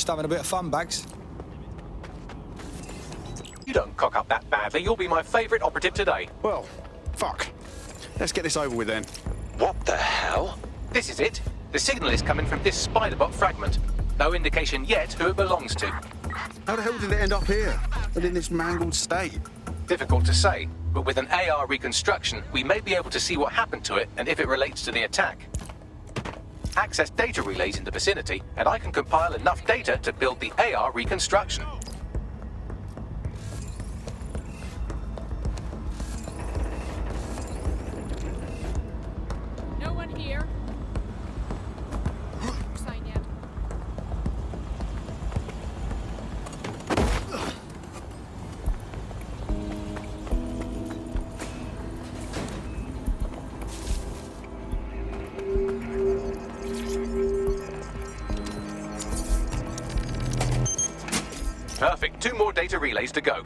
having a bit of fun, Bags. You don't cock up that badly. You'll be my favourite operative today. Well, fuck. Let's get this over with then. What the hell? This is it. The signal is coming from this spider-bot fragment. No indication yet who it belongs to. How the hell did it end up here? And in this mangled state? Difficult to say, but with an AR reconstruction, we may be able to see what happened to it and if it relates to the attack. Access data relays in the vicinity, and I can compile enough data to build the AR reconstruction. No one here. Sign yet. Perfect. 2 more data relays to go.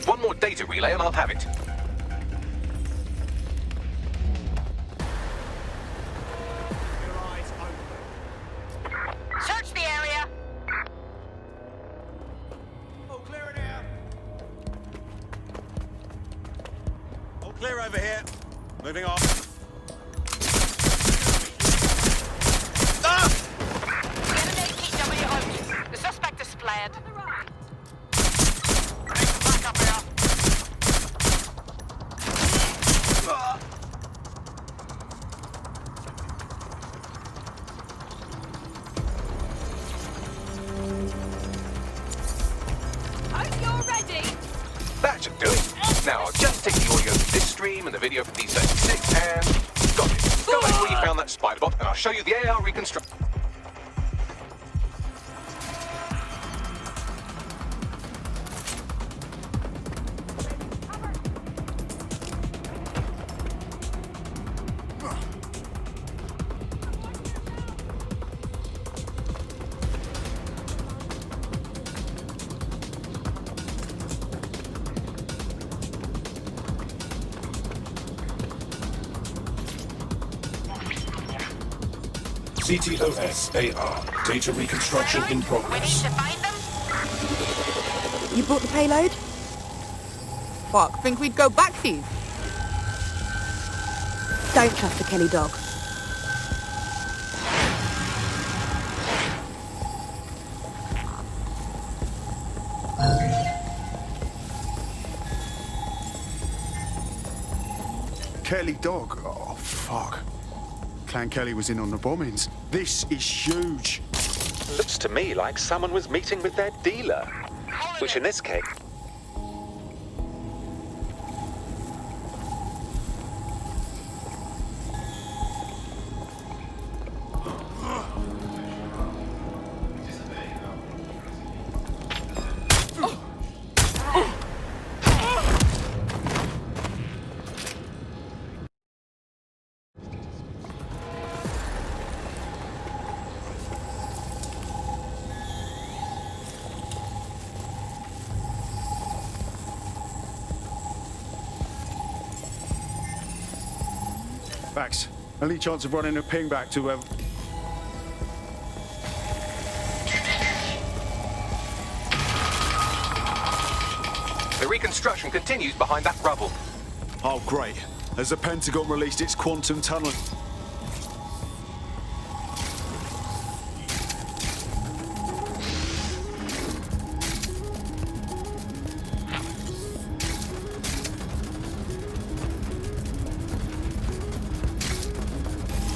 One more data relay and I'll have it. Search the area. All clear in here. All clear over here. Moving on. Enemy PW out. The suspect is fled. Need some backup here. Hope you're ready. That should do it. Now I'll just take the audio from this stream and the video from D36 and... got it. Go back where you found that spider bot and I'll show you the AR reconstruct. CTOS AR. Data reconstruction in We need progress. to find them. You brought the payload? Fuck, think we'd go backsies? Don't trust the Kelly dog. Kelly dog? Oh, fuck. Clan Kelly was in on the bombings. This is huge. Looks to me like someone was meeting with their dealer. Which in this case... Bax, only chance of running a ping back to The reconstruction continues behind that rubble. Oh, great. As the Pentagon released its quantum tunnel...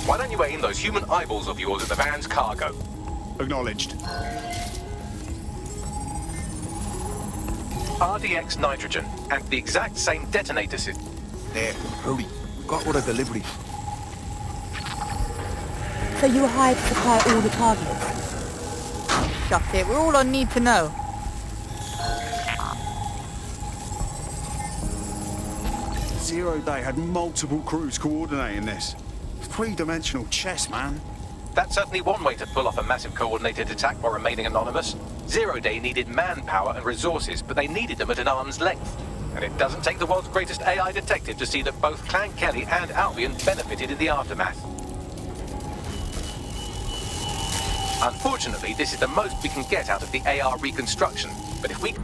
Why don't you aim those human eyeballs of yours at the van's cargo? Acknowledged. RDX nitrogen, and the exact same detonator system. There, hurry. We've got order delivery. So you were hired to supply all the targets? Just it, we're all on need to know. Zero Day had multiple crews coordinating this. Three-dimensional chess, man. That's certainly one way to pull off a massive coordinated attack while remaining anonymous. Zero Day needed manpower and resources, but they needed them at an arm's length. And it doesn't take the world's greatest AI detective to see that both Clan Kelly and Albion benefited in the aftermath. Unfortunately, this is the most we can get out of the AR reconstruction, but if we...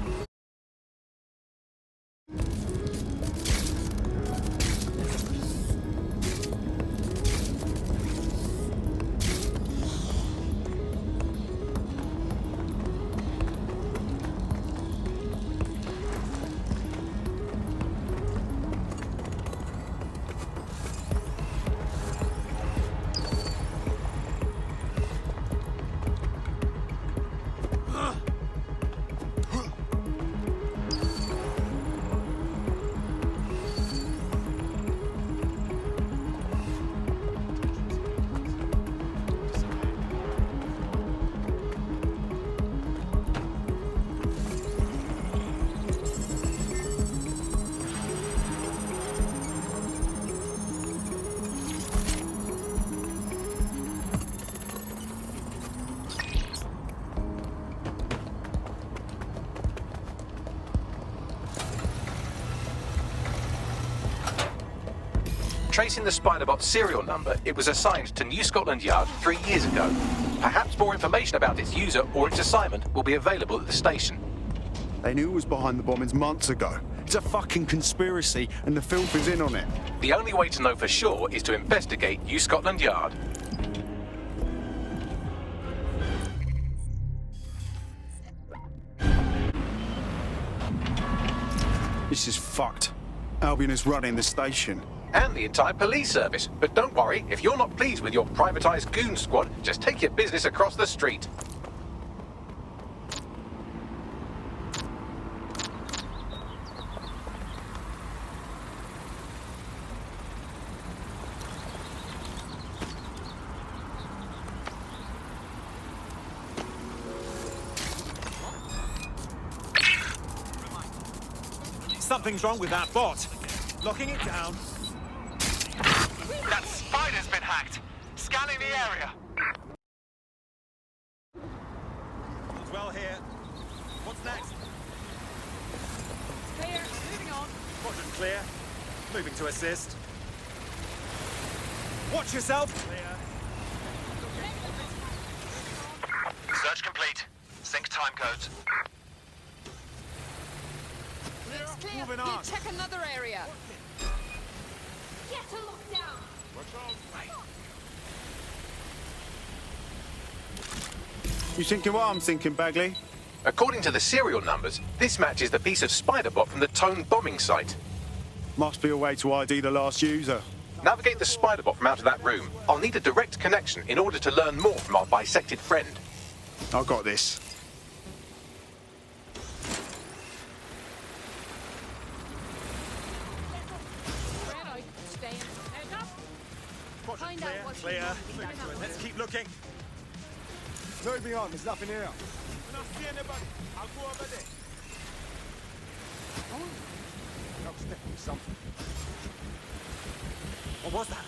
Tracing the Spiderbot's serial number, it was assigned to New Scotland Yard 3 years ago. Perhaps more information about its user or its assignment will be available at the station. They knew it was behind the bombings months ago. It's a fucking conspiracy, and the filth is in on it. The only way to know for sure is to investigate New Scotland Yard. This is fucked. Albion is running the station. And the entire police service. But don't worry, if you're not pleased with your privatized goon squad, just take your business across the street. Something's wrong with that bot. Locking it down. That spider's been hacked. Scanning the area. All's well here. What's next? Clear. Moving on. Quadrant clear. Moving to assist. Watch yourself. Clear. Search complete. Sync time codes. Looks clear. Moving on. Check another area. Get a lockdown. You thinking what I'm thinking, Bagley? According to the serial numbers, this matches the piece of Spiderbot from the Tone bombing site. Must be a way to ID the last user. Navigate the Spiderbot from out of that room. I'll need a direct connection in order to learn more from our bisected friend. I got this. Red eye. Stay in. Head up. Quadrant Find out clear. what's Clear. behind Moving that to it. number. Let's keep looking. Moving on, there's nothing here. I don't see anybody. I'll go over there. That was definitely something. What was that?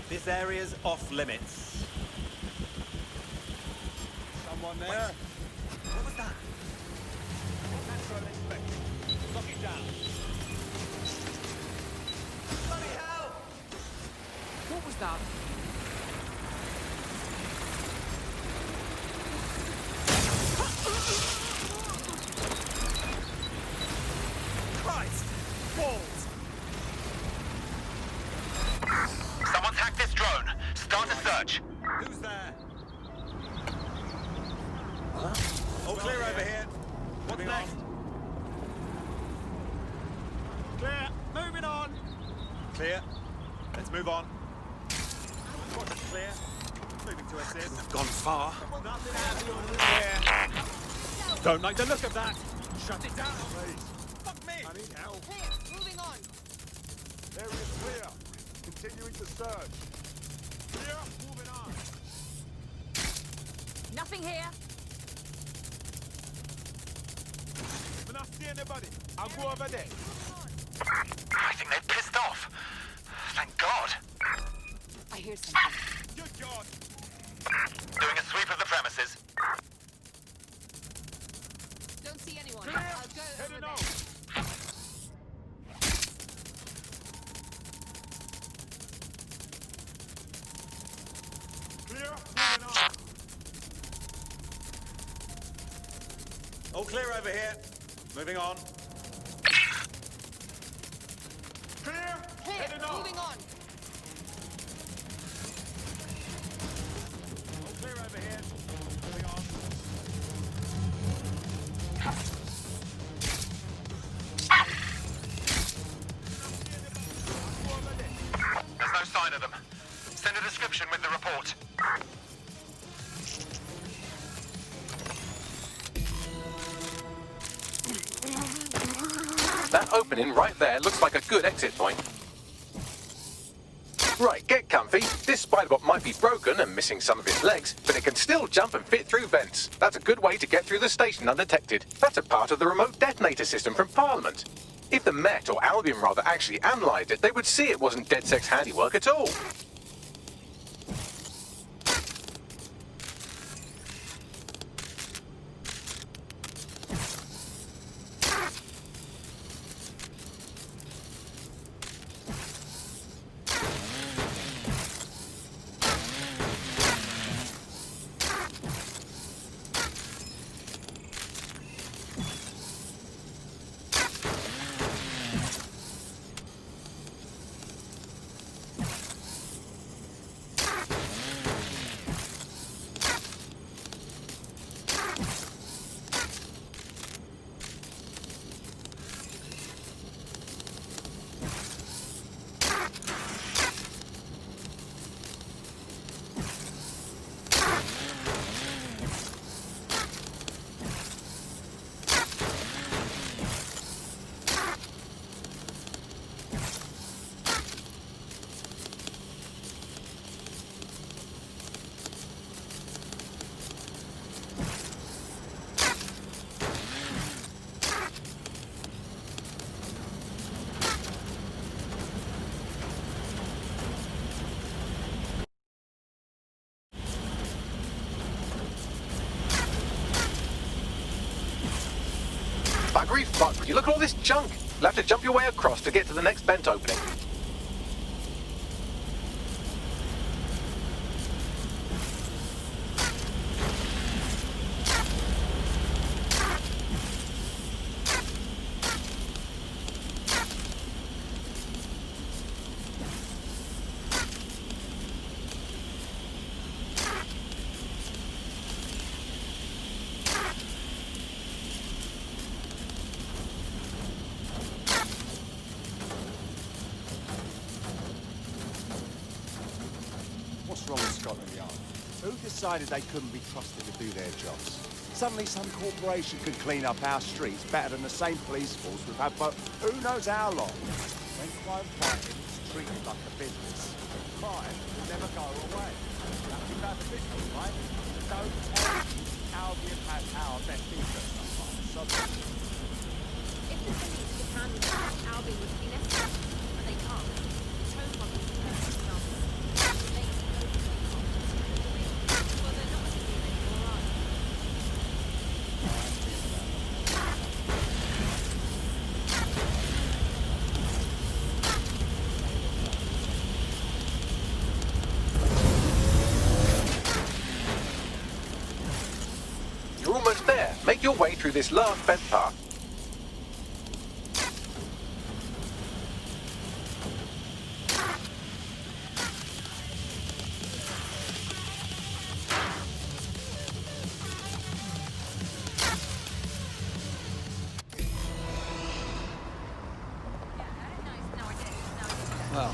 This area's off limits. Someone there? What was that? That's what I expect. Lock it down. Bloody hell! What was that? Christ! Balls! Someone's hacked this drone. Start a search. Who's there? Huh? All clear over here. What's next? Clear. Moving on. Clear. Let's move on. Quadrant clear. Moving to assist. I've gone far. Clear. Don't like the look of that. Shut it down, please. Fuck me. I need help. Clear. Moving on. Area clear. Continuing to search. Clear. Moving on. Nothing here. When I see anybody, I'll go over there. I think they've pissed off. Thank God. I hear something. Good God. Doing a sweep of the premises. Don't see anyone. Clear. I'll go over Heading there. on. Clear. Moving on. All clear over here. Moving on. Clear. Clear. Heading on. Moving on. All clear over here. Moving on. There's no sign of them. Send a description with the report. That opening right there looks like a good exit point. Right, get comfy. This spider-bot might be broken and missing some of its legs, but it can still jump and fit through vents. That's a good way to get through the station undetected. That's a part of the remote detonator system from Parliament. If the Met, or Albion rather, actually analysed it, they would see it wasn't DedSec's handiwork at all. Buggery fuck, would you look at all this junk? You'll have to jump your way across to get to the next vent opening. What's wrong with Scotland Yard? Who decided they couldn't be trusted to do their jobs? Suddenly some corporation can clean up our streets better than the same police force we've had for who knows how long. When crime fighting is treated like a business, crime will never go away. That's about the business, right? Don't tell me Albion has our best interests at heart. If the police could handle that, Albion would be necessary. But they can't. The tone of it is perfect example. They know they can't. Well, they're not as good anymore, are they? You're almost there. Make your way through this last vent path. Well,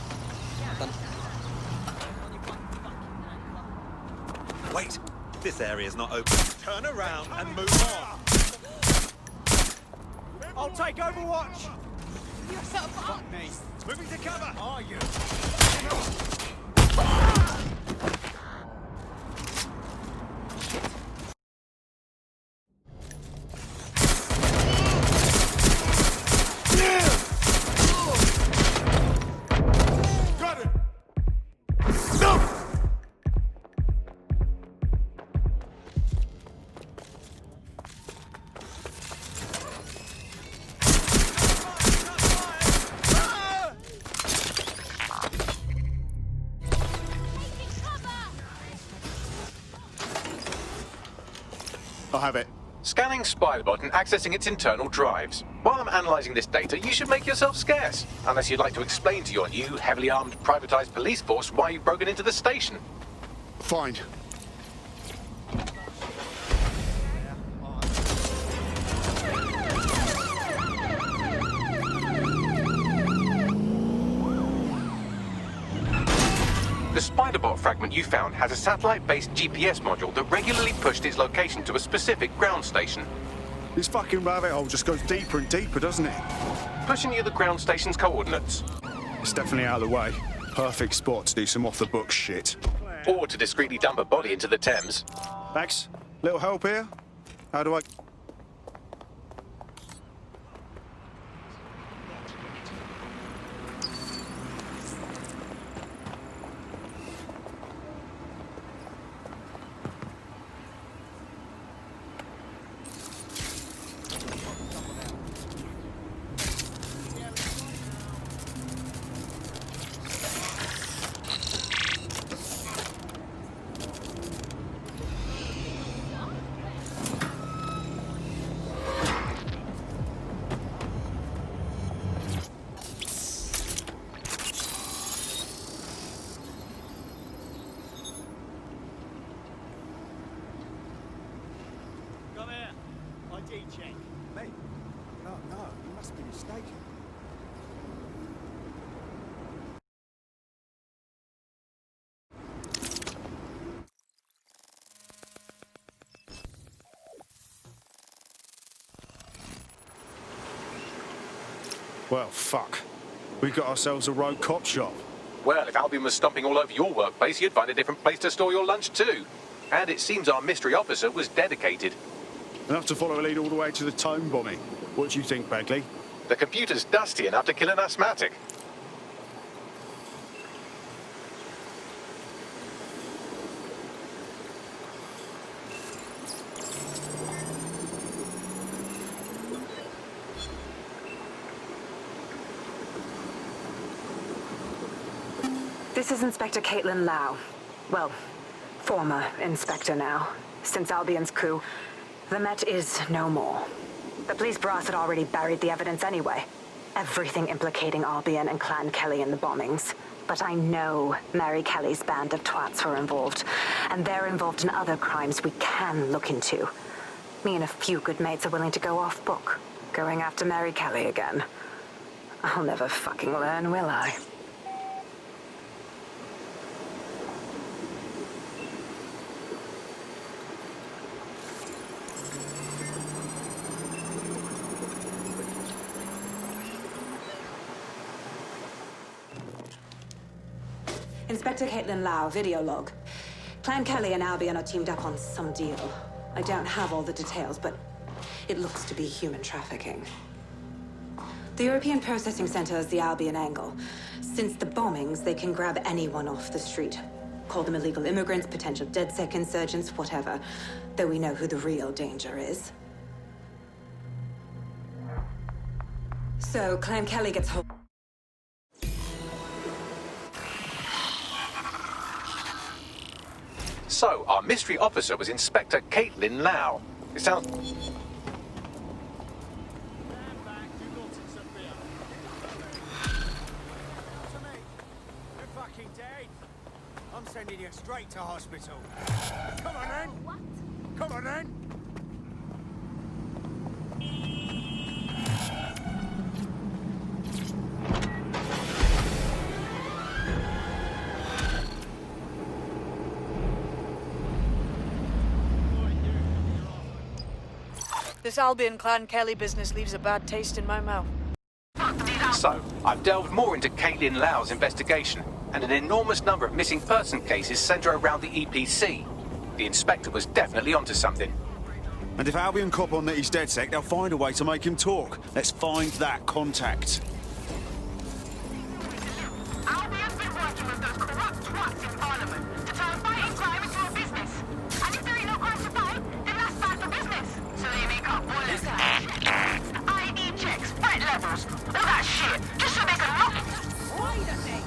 Wait. This area's not open. Turn around and move on. I'll take Overwatch. You're so far. Me. Moving to cover. Are you? I have it. Scanning Spiderbot and accessing its internal drives. While I'm analysing this data, you should make yourself scarce. Unless you'd like to explain to your new, heavily armed, privatised police force why you've broken into the station. Fine. The Spiderbot fragment you found has a satellite-based GPS module that regularly pushed its location to a specific ground station. This fucking rabbit hole just goes deeper and deeper, doesn't it? Pushing you the ground station's coordinates. It's definitely out of the way. Perfect spot to do some off-the-book shit. Or to discreetly dump a body into the Thames. Max, little help here? How do I... Come here. ID check. Me? No, you must be mistaken. Well, fuck. We got ourselves a rogue cop shop. Well, if Albion was stomping all over your workplace, you'd find a different place to store your lunch too. And it seems our mystery officer was dedicated. Enough to follow a lead all the way to the Tome bombing. What do you think, Bagley? The computer's dusty enough to kill an asthmatic. This is Inspector Caitlin Lau. Well, former inspector now. Since Albion's coup, the Met is no more. The police brass had already buried the evidence anyway. Everything implicating Albion and Clan Kelly in the bombings. But I know Mary Kelly's band of twats were involved, and they're involved in other crimes we can look into. Me and a few good mates are willing to go off book, going after Mary Kelly again. I'll never fucking learn, will I? Inspector Caitlin Lau, video log. Clan Kelly and Albion are teamed up on some deal. I don't have all the details, but it looks to be human trafficking. The European Processing Center is the Albion angle. Since the bombings, they can grab anyone off the street. Call them illegal immigrants, potential DedSec insurgents, whatever. Though we know who the real danger is. So, Clan Kelly gets hold... So, our mystery officer was Inspector Caitlin Lau. It sounds... Stand back, do not interfere. To me. You're fucking dead. I'm sending you straight to hospital. Come on then. What? Come on then. This Albion Clan Kelly business leaves a bad taste in my mouth. So, I've delved more into Caitlin Lau's investigation, and an enormous number of missing person cases centre around the EPC. The inspector was definitely onto something. And if Albion cop on that he's DedSec, they'll find a way to make him talk. Let's find that contact. Albion's been working with those corrupt twats in Parliament to turn fighting crime into a business. And if there ain't no crime to fight, then that's bad for business. So they make up bullets. ID checks, threat levels, all that shit, just so they can look. Why don't they?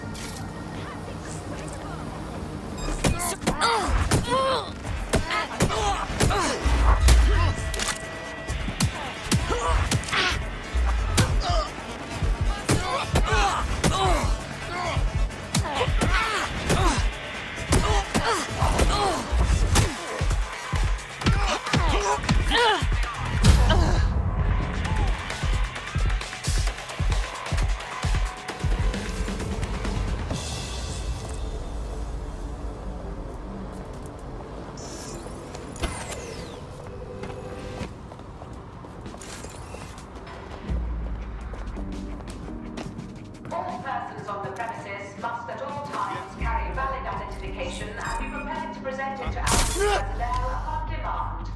on demand.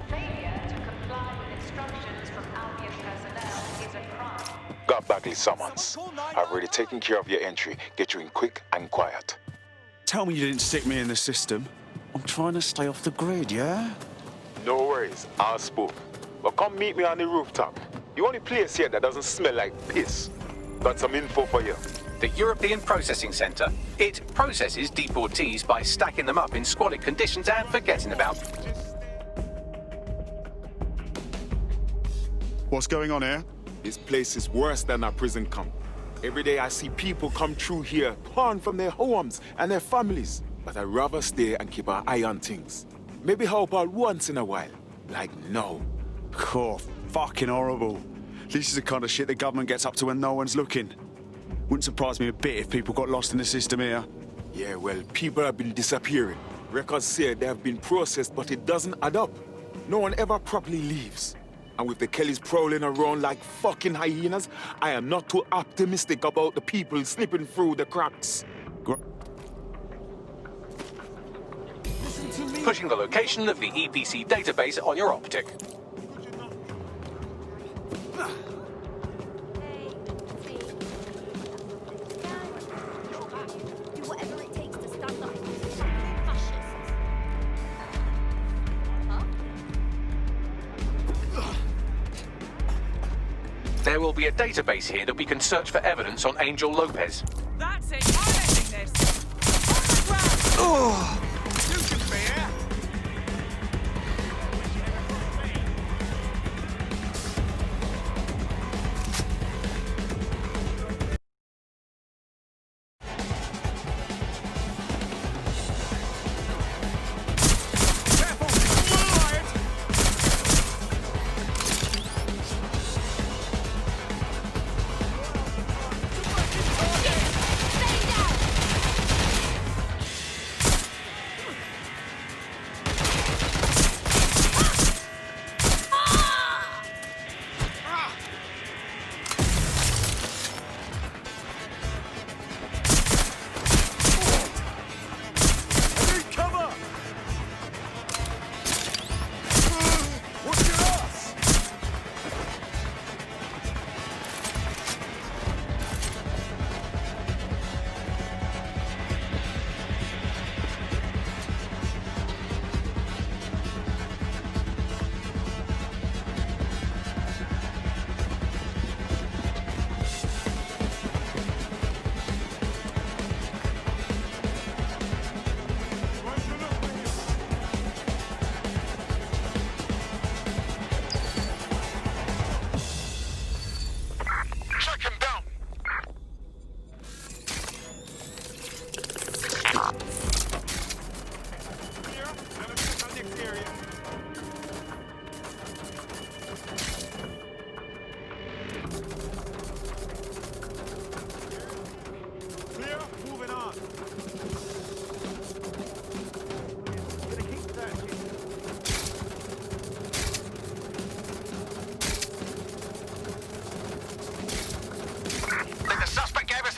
Failure to comply with instructions from Albion personnel is a crime. Got Bagley summons. I've already taken care of your entry. Get you in quick and quiet. Tell me you didn't stick me in the system. I'm trying to stay off the grid, yeah? No worries, I'll spook. But come meet me on the rooftop. The only place here that doesn't smell like piss. Got some info for you. The European Processing Centre. It processes deportees by stacking them up in squalid conditions and forgetting about. What's going on here? This place is worse than a prison camp. Every day I see people come through here, torn from their homes and their families. But I'd rather stay and keep an eye on things. Maybe help out once in a while. Like now. Oh, fucking horrible. This is the kind of shit the government gets up to when no one's looking. Wouldn't surprise me a bit if people got lost in the system here. Yeah, well, people have been disappearing. Records say they have been processed, but it doesn't add up. No one ever properly leaves. And with the Kellys prowling around like fucking hyenas, I am not too optimistic about the people slipping through the cracks. Pushing the location of the EPC database on your optic. Do whatever it takes to stand up against fascists. Huh? There will be a database here that we can search for evidence on Angel Lopez. That's it. I'm ending this. On the ground. Oh!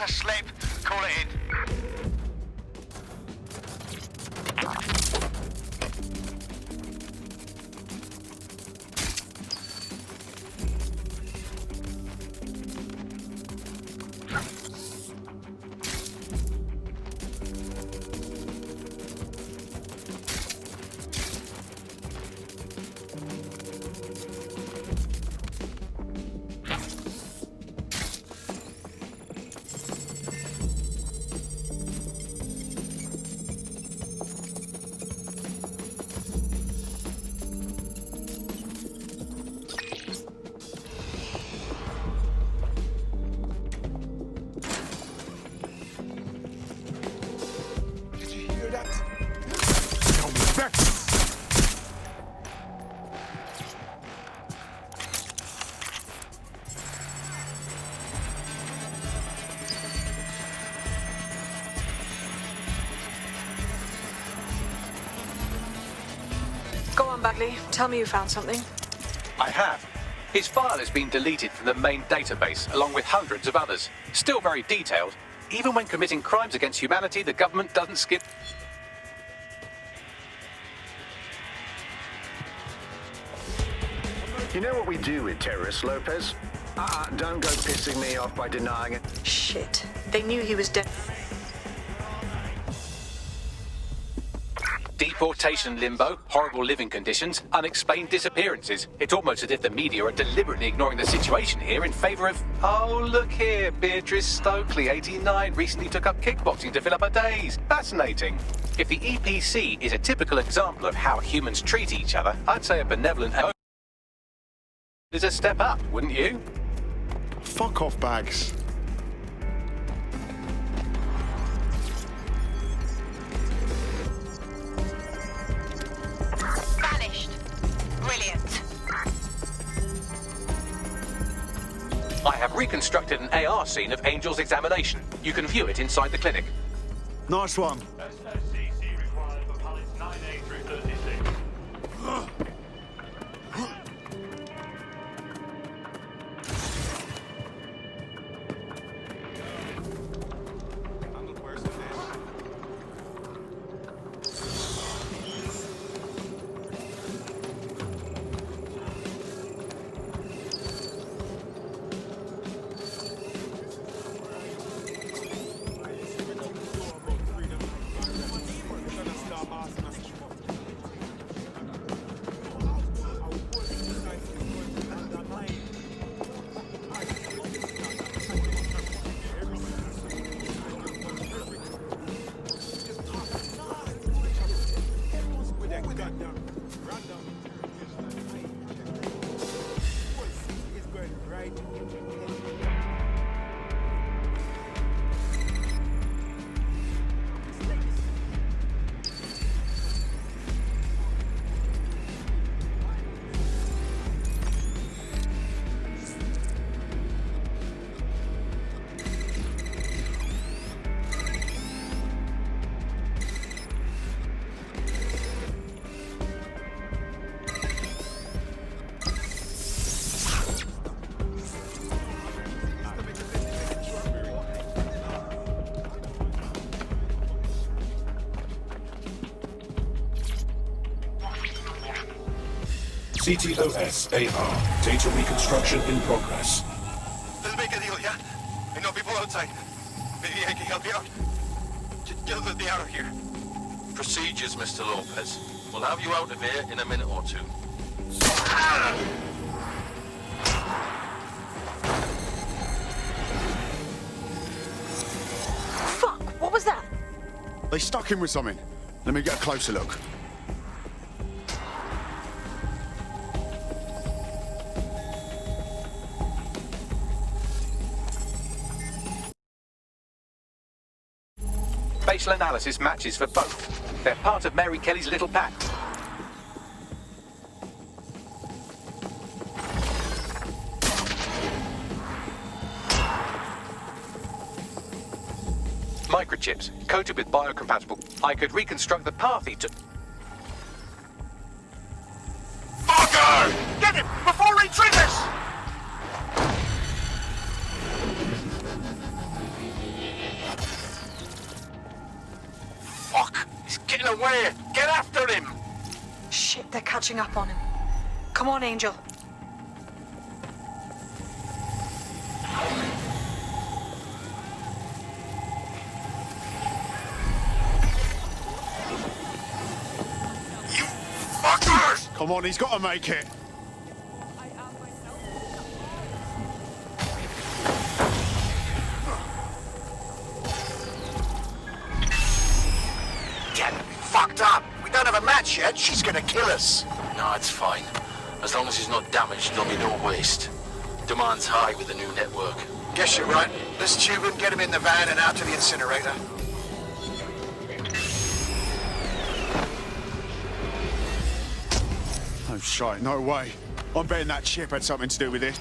Slip. Call it in. Go on, Bagley. Tell me you found something. I have. His file has been deleted from the main database, along with hundreds of others. Still very detailed. Even when committing crimes against humanity, the government doesn't skip. You know what we do with terrorists, Lopez? Don't go pissing me off by denying it. Shit. They knew he was dead. Deportation limbo, horrible living conditions, unexplained disappearances. It's almost as if the media are deliberately ignoring the situation here in favour of... Oh, look here, Beatrice Stokely, 89, recently took up kickboxing to fill up her days. Fascinating. If the EPC is a typical example of how humans treat each other, I'd say a benevolent... is a step up, wouldn't you? Fuck off, Bags. Vanished. Brilliant. I have reconstructed an AR scene of Angel's examination. You can view it inside the clinic. Nice one. SSCC required for pallets 9A through 36. CTOS-AR. Data reconstruction in progress. Let's make a deal, yeah? I know people outside. Maybe I can help you out. Just get me out of here. Procedures, Mr. Lopez. We'll have you out of here in a minute or two. Fuck! What was that? They stuck him with something. Let me get a closer look. Facial analysis matches for both. They're part of Mary Kelly's little pack. Microchips, coated with biocompatible. I could reconstruct the path he took. Fucker! Get him before he triggers! Fuck! He's getting away! Get after him! Shit, they're catching up on him. Come on, Angel. Fuckers! Come on, he's got to make it. Get fucked up! We don't have a match yet. She's gonna kill us. No, it's fine. As long as he's not damaged, there'll be no waste. Demand's high with the new network. Guess you're right. Let's tube him, get him in the van and out to the incinerator. Oh, shite, no way. I'm betting that chip had something to do with it.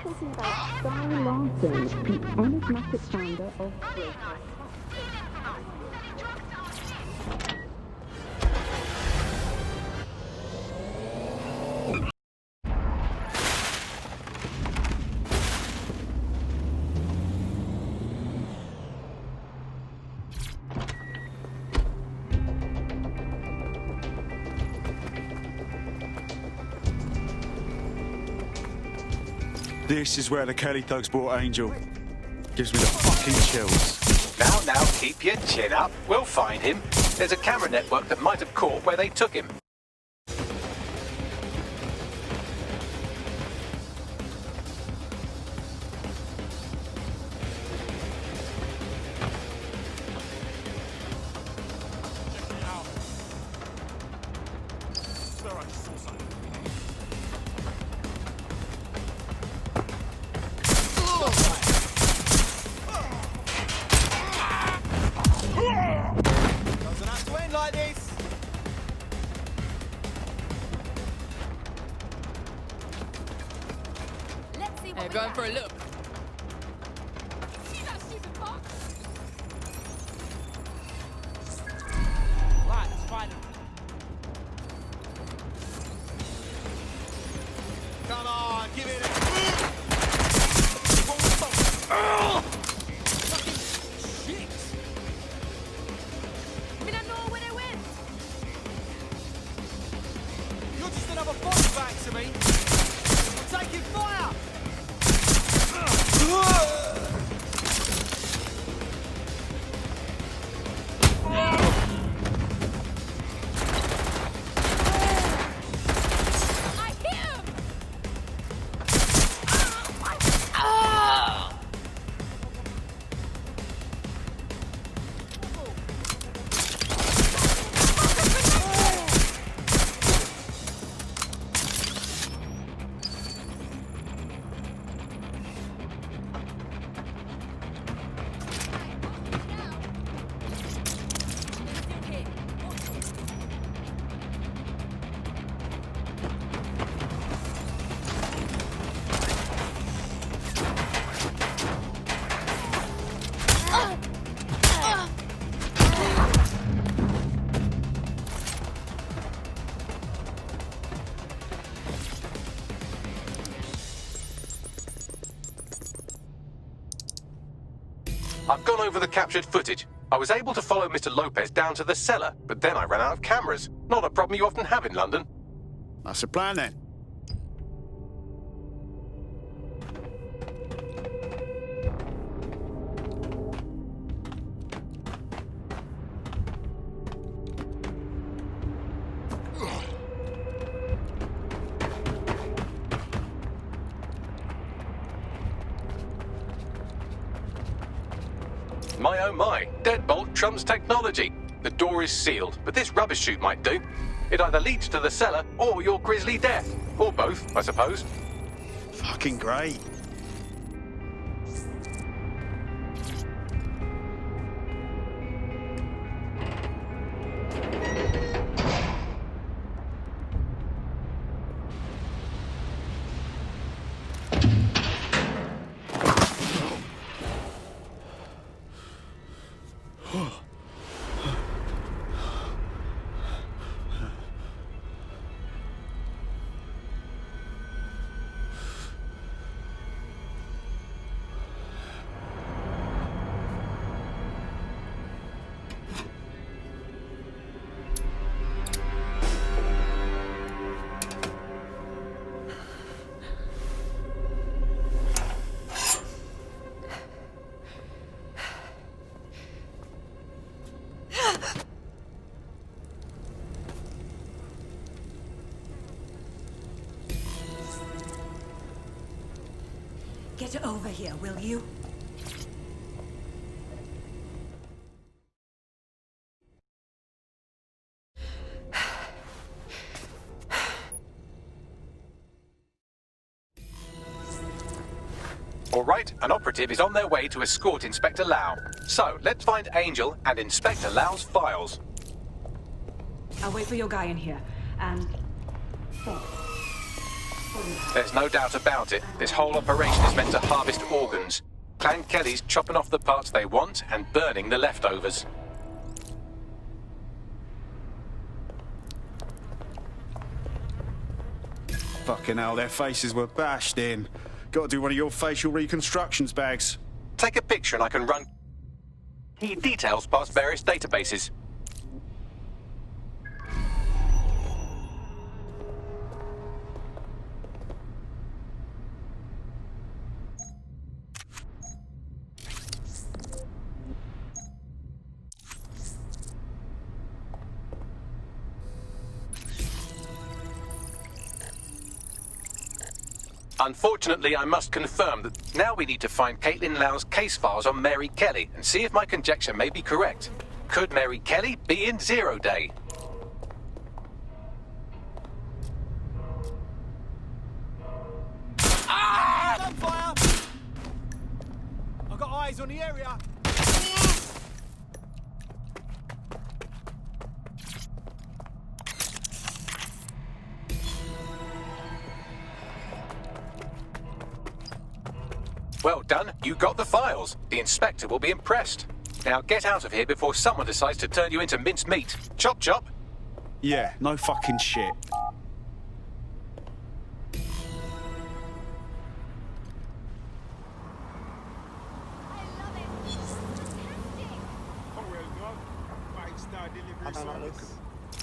talking about Guy Larson, the enigmatic founder of This is where the Kelly thugs brought Angel. Gives me the fucking chills. Now, keep your chin up. We'll find him. There's a camera network that might have caught where they took him. Doesn't have to end like this. Let's see what Hey, we going got. for a look. See that stupid box? Right, let's find him. Come on, give it a... Fucking shit! We don't know where they went. You're just another box back to me. I'm taking fire! I hit him! I've gone over the captured footage. I was able to follow Mr. Lopez down to the cellar, but then I ran out of cameras. Not a problem you often have in London. That's the plan then. My oh my, deadbolt trumps technology. The door is sealed, but this rubbish chute might do. It either leads to the cellar or your grisly death. Or both, I suppose. Fucking great. Get over here, will you? All right, an operative is on their way to escort Inspector Lau. So, let's find Angel and Inspector Lau's files. I'll wait for your guy in here, and... thanks. There's no doubt about it. This whole operation is meant to harvest organs. Clan Kelly's chopping off the parts they want and burning the leftovers. Fucking hell, their faces were bashed in. Gotta do one of your facial reconstructions, Bags. Take a picture and I can run key details past various databases. Unfortunately, I must confirm that now we need to find Caitlin Lau's case files on Mary Kelly and see if my conjecture may be correct. Could Mary Kelly be in Zero Day? Ah! Fire! I've got eyes on the area. Well done, you got the files. The inspector will be impressed. Now get out of here before someone decides to turn you into minced meat. Chop chop. Yeah, no fucking shit.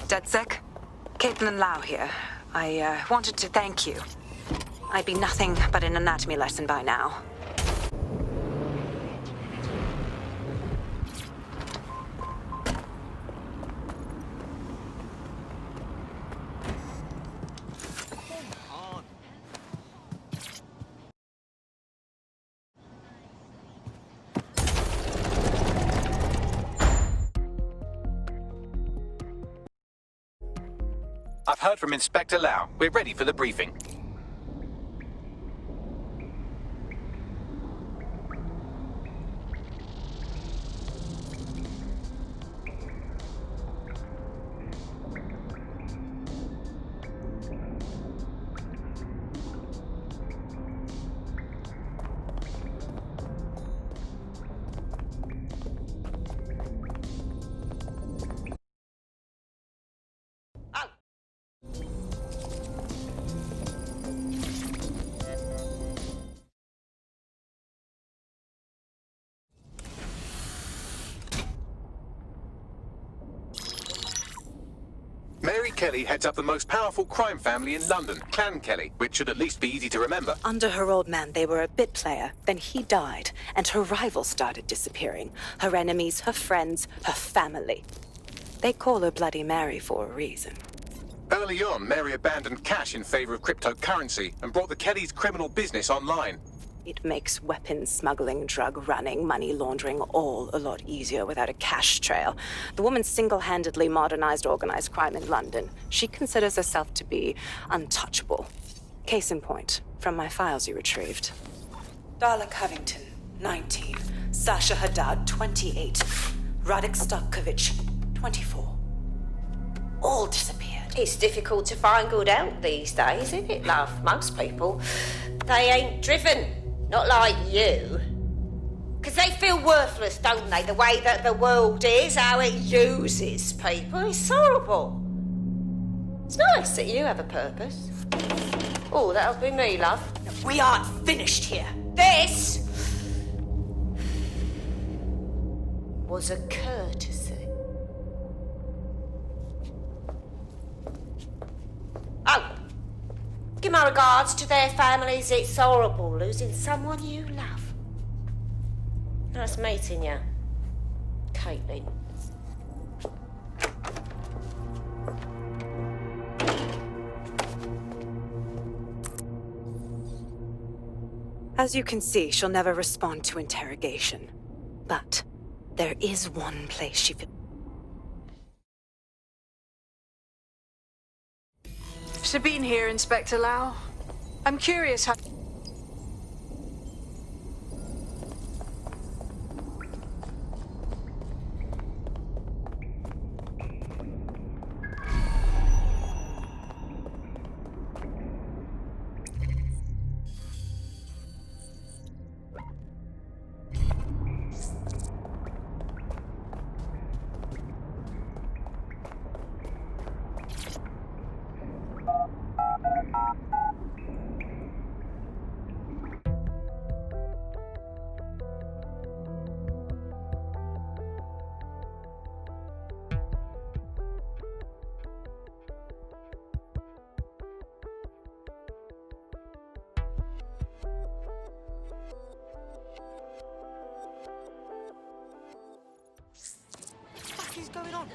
DedSec? Caitlin Lau here. I wanted to thank you. I'd be nothing but an anatomy lesson by now. I've heard from Inspector Lau. We're ready for the briefing. Mary Kelly heads up the most powerful crime family in London, Clan Kelly, which should at least be easy to remember. Under her old man, they were a bit player. Then he died, and her rivals started disappearing. Her enemies, her friends, her family. They call her Bloody Mary for a reason. Early on, Mary abandoned cash in favor of cryptocurrency and brought the Kellys' criminal business online. It makes weapons smuggling, drug running, money laundering all a lot easier without a cash trail. The woman single-handedly modernized organized crime in London. She considers herself to be untouchable. Case in point, from my files you retrieved. Darla Covington, 19. Sasha Haddad, 28. Radek Starkovich, 24. All disappeared. It's difficult to find good help these days, isn't it, love? Most people, they ain't driven. Not like you. Because they feel worthless, don't they? The way that the world is, how it uses people. It's horrible. It's nice that you have a purpose. Oh, that'll be me, love. We aren't finished here. This was a courtesy. Oh. Give my regards to their families. It's horrible losing someone you love. Nice meeting you, Caitlin. As you can see, she'll never respond to interrogation. But there is one place she feels. Sabine here, Inspector Lau. I'm curious how... fuck is going on?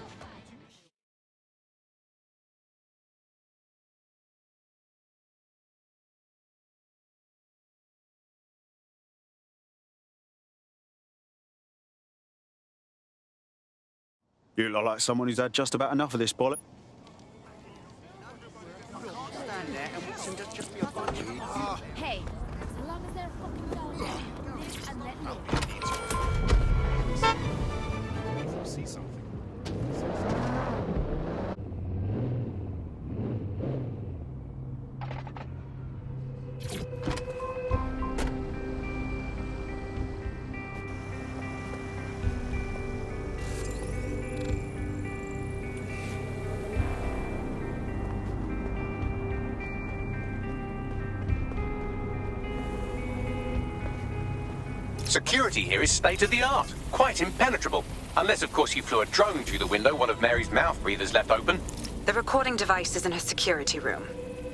You look like someone who's had just about enough of this bollock. Hey, as long as they're fucking down there, live and let live. See something. Security here is state-of-the-art, quite impenetrable. Unless, of course, you flew a drone through the window one of Mary's mouth breathers left open. The recording device is in her security room.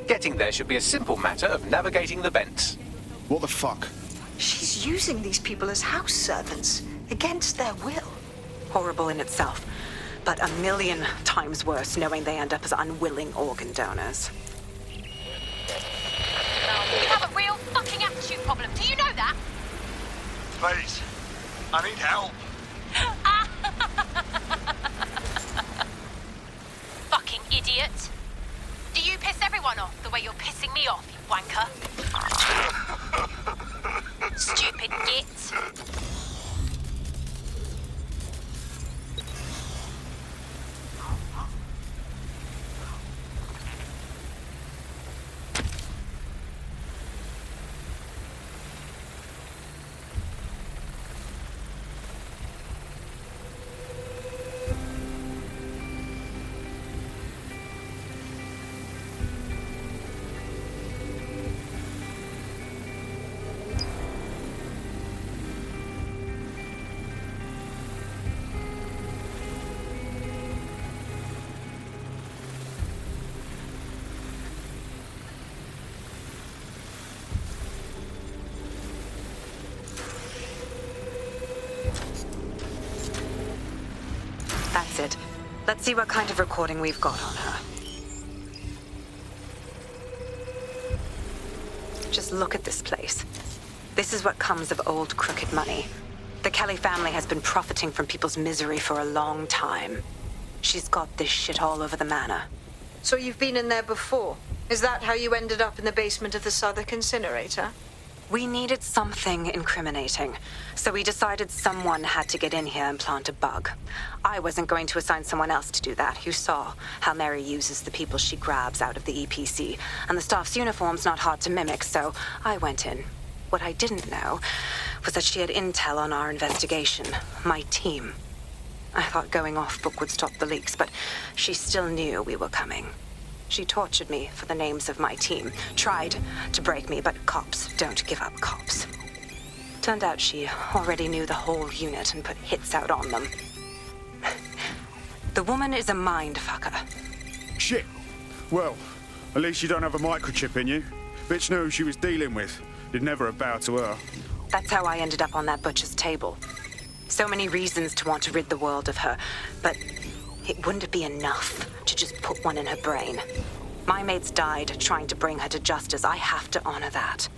Getting there should be a simple matter of navigating the vents. What the fuck? She's using these people as house servants, against their will. Horrible in itself, but a million times worse knowing they end up as unwilling organ donors. You have a real fucking attitude problem. Do you know that? Please, I need help. Fucking idiot. Do you piss everyone off the way you're pissing me off, you wanker? Stupid git. That's it. Let's see what kind of recording we've got on her. Just look at this place. This is what comes of old crooked money. The Kelly family has been profiting from people's misery for a long time. She's got this shit all over the manor. So you've been in there before? Is that how you ended up in the basement of the Southwark incinerator? We needed something incriminating, so we decided someone had to get in here and plant a bug. I wasn't going to assign someone else to do that. You saw how Mary uses the people she grabs out of the EPC, and the staff's uniform's not hard to mimic, so I went in. What I didn't know was that she had intel on our investigation, my team. I thought going off book would stop the leaks, but she still knew we were coming. She tortured me for the names of my team, tried to break me, but cops don't give up cops. Turned out she already knew the whole unit and put hits out on them. The woman is a mind fucker. Shit. Well, at least you don't have a microchip in you. Bitch knew who she was dealing with. You'd never have bowed to her. That's how I ended up on that butcher's table. So many reasons to want to rid the world of her, but it wouldn't be enough to just put one in her brain. My mates died trying to bring her to justice. I have to honor that.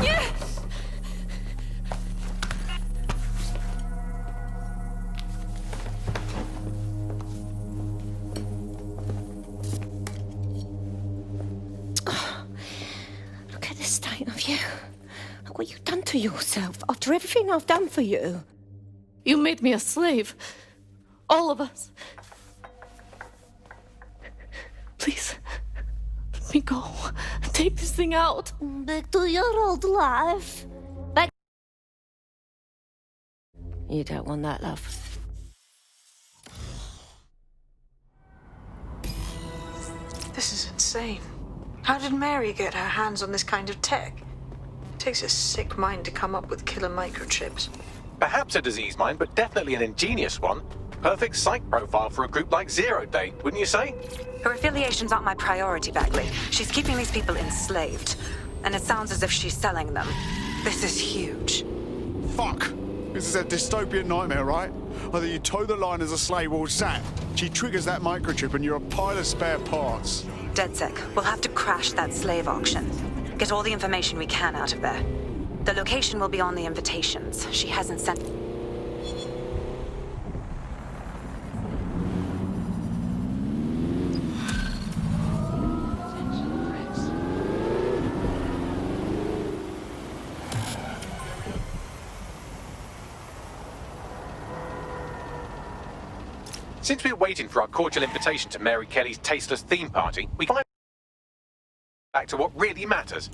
Yes! Look at the state of you. Look what you've done to yourself after everything I've done for you. You made me a slave. All of us. Please, let me go. Take this thing out. Back to your old life. Back. You don't want that, love. This is insane. How did Mary get her hands on this kind of tech? It takes a sick mind to come up with killer microchips. Perhaps a disease mind, but definitely an ingenious one. Perfect psych profile for a group like Zero Day, wouldn't you say? Her affiliations aren't my priority, Bagley. She's keeping these people enslaved. And it sounds as if she's selling them. This is huge. Fuck! This is a dystopian nightmare, right? Either you toe the line as a slave or zap. She triggers that microchip and you're a pile of spare parts. DedSec, we'll have to crash that slave auction. Get all the information we can out of there. The location will be on the invitations. She hasn't sent... Since we're waiting for our cordial invitation to Mary Kelly's tasteless theme party, we can back to what really matters.